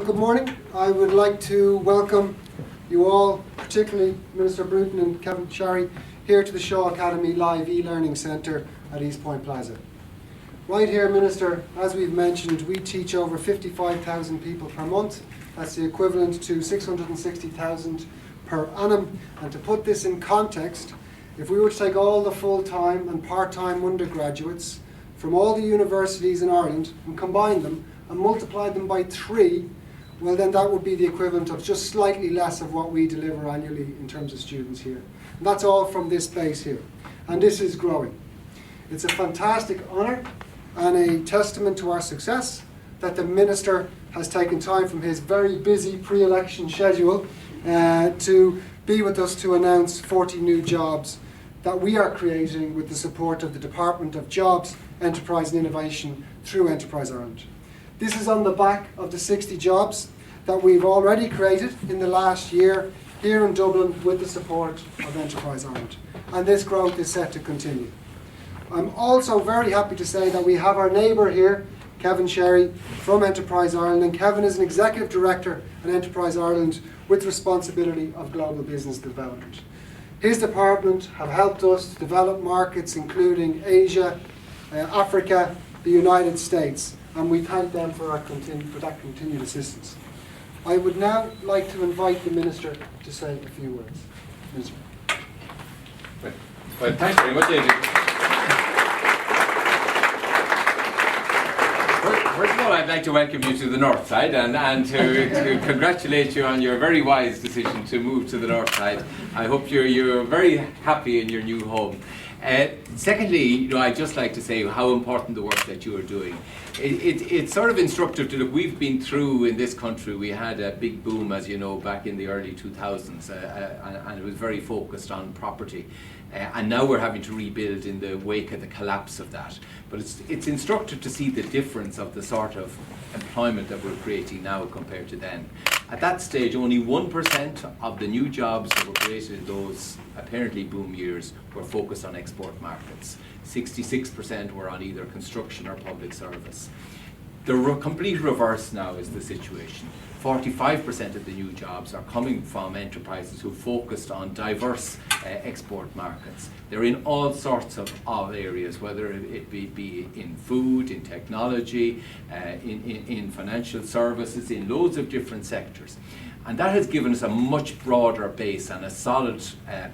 Good morning. I would like to welcome you all, particularly Minister Bruton and Kevin Sherry, here to the Shaw Academy Live e-learning centre at East Point Plaza. Right here, Minister, as we've mentioned, we teach over 55,000 people per month. That's the equivalent to 660,000 per annum. And to put this in context, if we were to take all the full-time and part-time undergraduates from all the universities in Ireland and combine them and multiply them by 3, well then that would be the equivalent of just slightly less of what we deliver annually in terms of students here. And that's all from this base here. And this is growing. It's a fantastic honour and a testament to our success that the Minister has taken time from his very busy pre-election schedule to be with us to announce 40 new jobs that we are creating with the support of the Department of Jobs, Enterprise and Innovation through Enterprise Ireland. This is on the back of the 60 jobs that we've already created in the last year here in Dublin with the support of Enterprise Ireland. And this growth is set to continue. I'm also very happy to say that we have our neighbour here, Kevin Sherry from Enterprise Ireland, and Kevin is an Executive Director at Enterprise Ireland with responsibility of global business development. His department have helped us develop markets including Asia, Africa, the United States, and we thank them for that continued assistance. I would now like to invite the Minister to say a few words. Minister. Well, thanks very much, Adrian. First of all, I'd like to welcome you to the North Side and to congratulate you on your very wise decision to move to the North Side. I hope you're very happy in your new home. Secondly, I'd just like to say how important the work that you are doing. It's sort of instructive to look. We've been through in this country. We had a big boom, as you know, back in the early 2000s, and it was very focused on property. And now we're having to rebuild in the wake of the collapse of that. But it's instructive to see the difference of the sort of employment that we're creating now compared to then. At that stage, only 1% of the new jobs that were created in those apparently boom years were focused on export markets. 66% were on either construction or public service. The complete reverse now is the situation. 45% of the new jobs are coming from enterprises who focused on diverse export markets. They're in all sorts of areas, whether it be in food, in technology, in financial services, in loads of different sectors. And that has given us a much broader base and a solid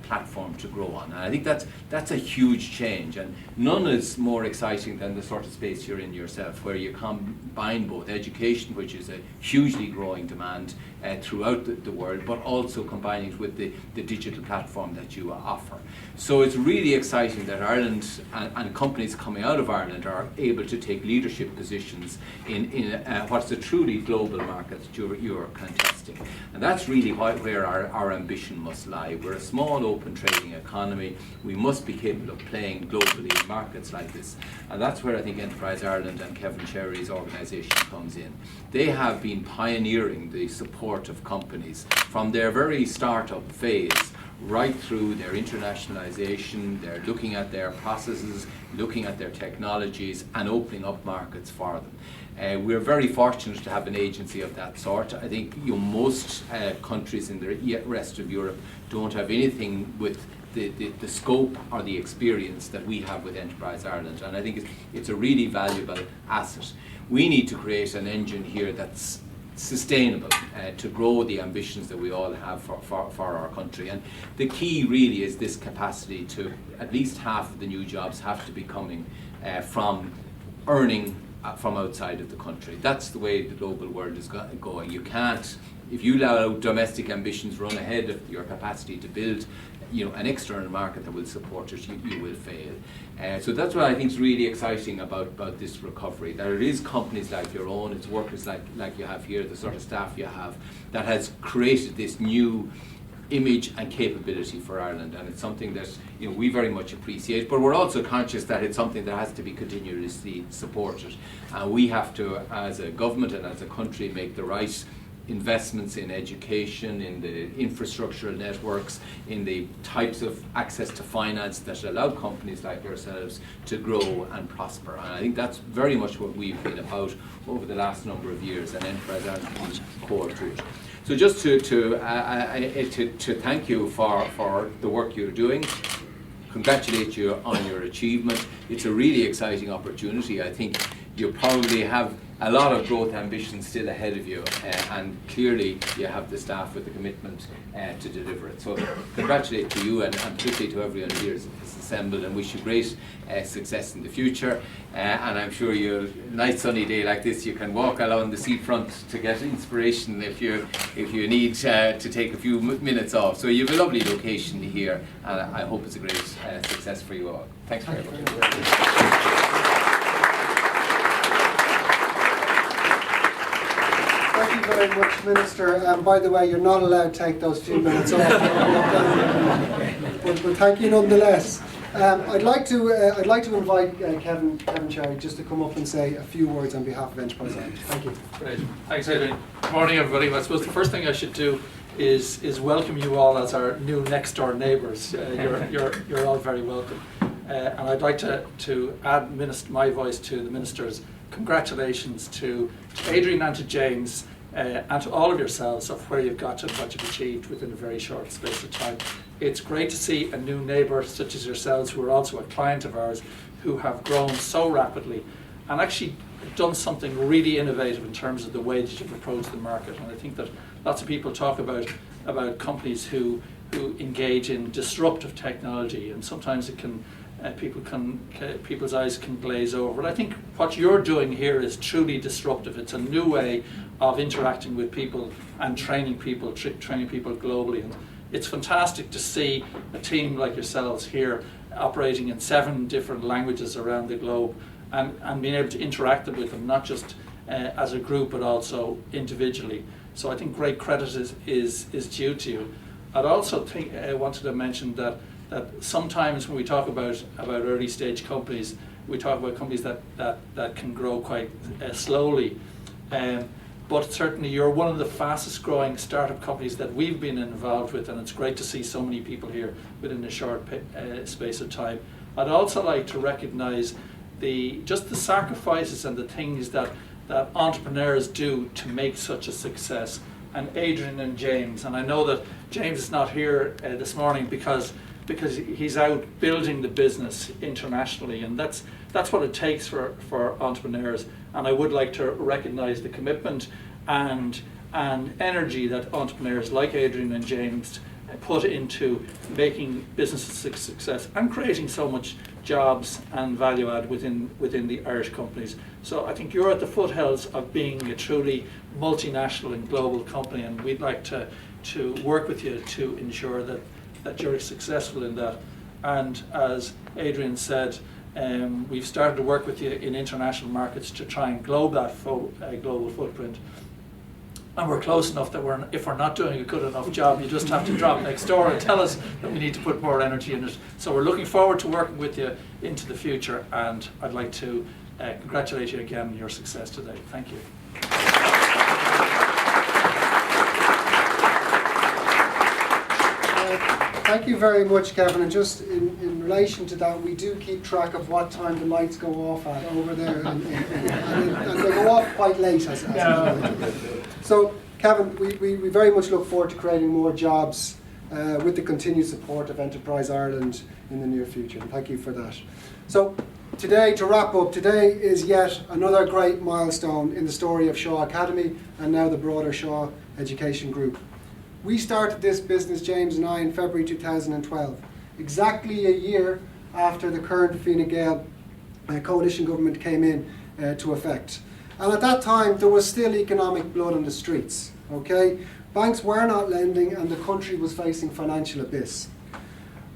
platform to grow on. And I think that's a huge change. And none is more exciting than the sort of space you're in yourself, where you combine both education, which is a hugely growing demand throughout the world, but also combining it with the digital platform that you offer. So it's really exciting that Ireland and companies coming out of Ireland are able to take leadership positions in what's a truly global market that you're contesting. And that's really where our ambition must lie. We're a small open trading economy. We must be capable of playing globally in markets like this. And that's where I think Enterprise Ireland and Kevin Sherry's organisation comes in. They have been pioneering the support of companies from their very start-up phase right through their internationalisation. They're looking at their processes, looking at their technologies and opening up markets for them. We're very fortunate to have an agency of that sort. I think most countries in the rest of Europe don't have anything with the scope or the experience that we have with Enterprise Ireland, and I think it's a really valuable asset. We need to create an engine here that's sustainable to grow the ambitions that we all have for our country. And the key really is this capacity to at least half of the new jobs have to be coming from earning from outside of the country. That's the way the global world is going. You can't, if you allow domestic ambitions run ahead of your capacity to build an external market that will support it, you will fail. So that's what I think is really exciting about this recovery, that it is companies like your own, it's workers like you have here, the sort of staff you have, that has created this new image and capability for Ireland, and it's something that we very much appreciate, but we're also conscious that it's something that has to be continuously supported, and we have to, as a government and as a country, make the right investments in education, in the infrastructural networks, in the types of access to finance that allow companies like yourselves to grow and prosper. And I think that's very much what we've been about over the last number of years, and Enterprise Ireland is core to it. So just to thank you for the work you're doing, congratulate you on your achievement. It's a really exciting opportunity. I think you probably have a lot of growth ambitions still ahead of you, and clearly you have the staff with the commitment to deliver it. So congratulate to you, and particularly to everyone here is assembled, and wish you great success in the future. And I'm sure a nice sunny day like this, you can walk along the seafront to get inspiration if you need to take a few minutes off. So you have a lovely location here, and I hope it's a great success for you all. Thanks very much. Thank you very much, Minister. By the way, you're not allowed to take those few minutes off. but thank you nonetheless. I'd like to invite Kevin Cherry just to come up and say a few words on behalf of Enterprise Ireland. Thank you. Great. Thanks, Adrian. Good morning, everybody. I suppose the first thing I should do is welcome you all as our new next door neighbours. You're all very welcome. And I'd like to add my voice to the Minister's congratulations to Adrian and to James and to all of yourselves of where you've got to and what you've achieved within a very short space of time. It's great to see a new neighbour such as yourselves, who are also a client of ours, who have grown so rapidly and actually done something really innovative in terms of the way that you've approached the market. And I think that lots of people talk about companies who engage in disruptive technology, and sometimes it can people's eyes can glaze over. But I think what you're doing here is truly disruptive. It's a new way of interacting with people and training people globally. And it's fantastic to see a team like yourselves here operating in 7 different languages around the globe, and being able to interact with them, not just as a group but also individually. So I think great credit is due to you. I'd also think I wanted to mention that sometimes when we talk about early stage companies, we talk about companies that can grow quite slowly. But certainly you're one of the fastest growing startup companies that we've been involved with, and it's great to see so many people here within a short space of time. I'd also like to recognise just the sacrifices and the things that entrepreneurs do to make such a success. And Adrian and James, and I know that James is not here this morning because he's out building the business internationally, and that's what it takes for entrepreneurs. And I would like to recognise the commitment and energy that entrepreneurs like Adrian and James put into making businesses a success and creating so much jobs and value add within the Irish companies. So I think you're at the foothills of being a truly multinational and global company, and we'd like to work with you to ensure that you're successful in that. And as Adrian said, we've started to work with you in international markets to try and globe that global footprint. And we're close enough that if we're not doing a good enough job, you just have to drop next door and tell us that we need to put more energy in it. So we're looking forward to working with you into the future, and I'd like to congratulate you again on your success today. Thank you. Thank you very much, Kevin. And just in relation to that, we do keep track of what time the lights go off at over there, and they go off quite late. So, Kevin, we very much look forward to creating more jobs with the continued support of Enterprise Ireland in the near future. And thank you for that. So, today, to wrap up, today is yet another great milestone in the story of Shaw Academy and now the broader Shaw Education Group. We started this business, James and I, in February 2012, exactly a year after the current Fine Gael coalition government came in to effect. And at that time, there was still economic blood on the streets, okay? Banks were not lending and the country was facing financial abyss.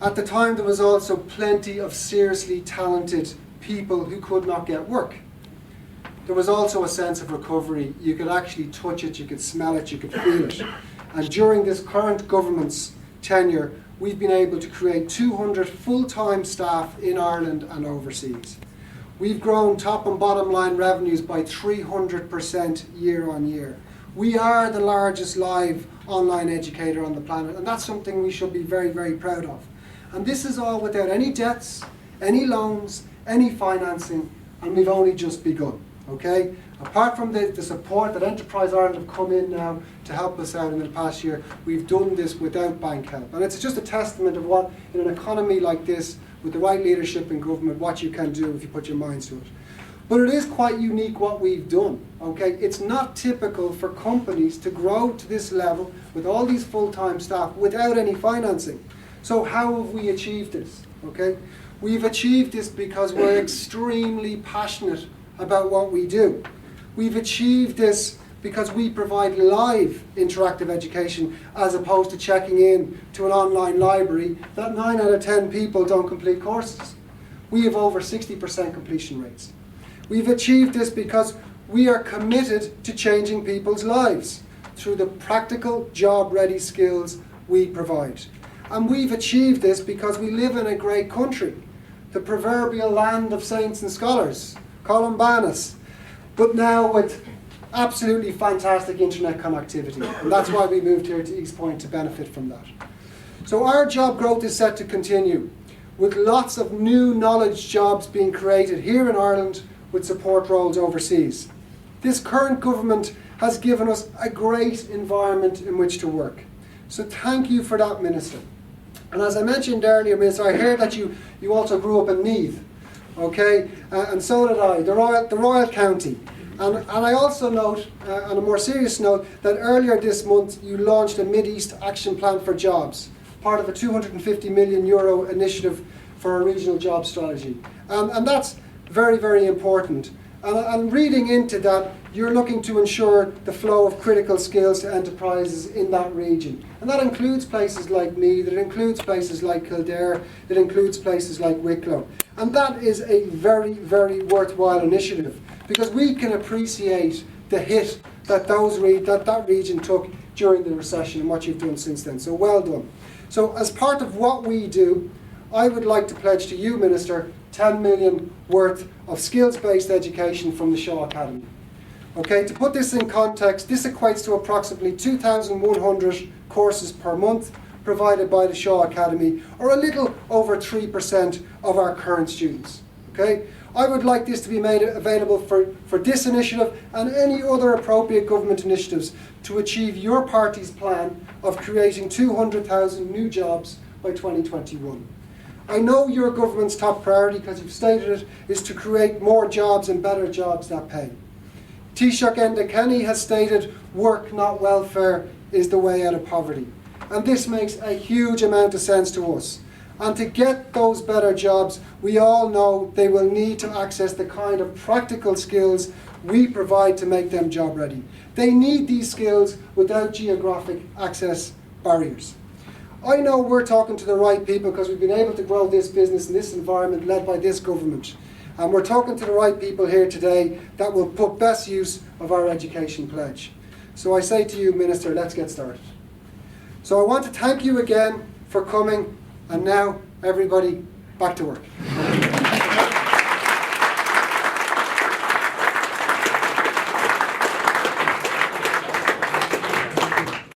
At the time, there was also plenty of seriously talented people who could not get work. There was also a sense of recovery. You could actually touch it, you could smell it, you could feel it. And during this current government's tenure, we've been able to create 200 full-time staff in Ireland and overseas. We've grown top and bottom line revenues by 300% year on year. We are the largest live online educator on the planet, and that's something we should be very, very proud of. And this is all without any debts, any loans, any financing, and we've only just begun, okay? Apart from the support that Enterprise Ireland have come in now to help us out in the past year, we've done this without bank help. And it's just a testament of what, in an economy like this, with the right leadership in government, what you can do if you put your minds to it. But it is quite unique what we've done, okay? It's not typical for companies to grow to this level with all these full-time staff without any financing. So how have we achieved this, okay? We've achieved this because we're extremely passionate about what we do. We've achieved this because we provide live interactive education as opposed to checking in to an online library that 9 out of 10 people don't complete courses. We have over 60% completion rates. We've achieved this because we are committed to changing people's lives through the practical, job-ready skills we provide. And we've achieved this because we live in a great country, the proverbial land of saints and scholars, Columbanus, but now with absolutely fantastic internet connectivity. And that's why we moved here to East Point, to benefit from that. So our job growth is set to continue, with lots of new knowledge jobs being created here in Ireland with support roles overseas. This current government has given us a great environment in which to work. So thank you for that, Minister. And as I mentioned earlier, Minister, I heard that you also grew up in Meath, okay? And so did I, the Royal County. And I also note, on a more serious note, that earlier this month you launched a Mid-East Action Plan for Jobs, part of a €250 million initiative for a regional job strategy. And that's very, very important. And reading into that, you're looking to ensure the flow of critical skills to enterprises in that region. And that includes places like Meath, it includes places like Kildare, it includes places like Wicklow. And that is a very, very worthwhile initiative, because we can appreciate the hit that that region took during the recession and what you've done since then. So well done. So as part of what we do, I would like to pledge to you, Minister, 10 million worth of skills-based education from the Shaw Academy. Okay, to put this in context, this equates to approximately 2,100 courses per month provided by the Shaw Academy, or a little over 3% of our current students. Okay, I would like this to be made available for this initiative and any other appropriate government initiatives to achieve your party's plan of creating 200,000 new jobs by 2021. I know your government's top priority, because you've stated it, is to create more jobs and better jobs that pay. Taoiseach Enda Kenny has stated work, not welfare, is the way out of poverty. And this makes a huge amount of sense to us. And to get those better jobs, we all know they will need to access the kind of practical skills we provide to make them job ready. They need these skills without geographic access barriers. I know we're talking to the right people because we've been able to grow this business in this environment led by this government. And we're talking to the right people here today that will put best use of our education pledge. So I say to you, Minister, let's get started. So I want to thank you again for coming, and now everybody back to work.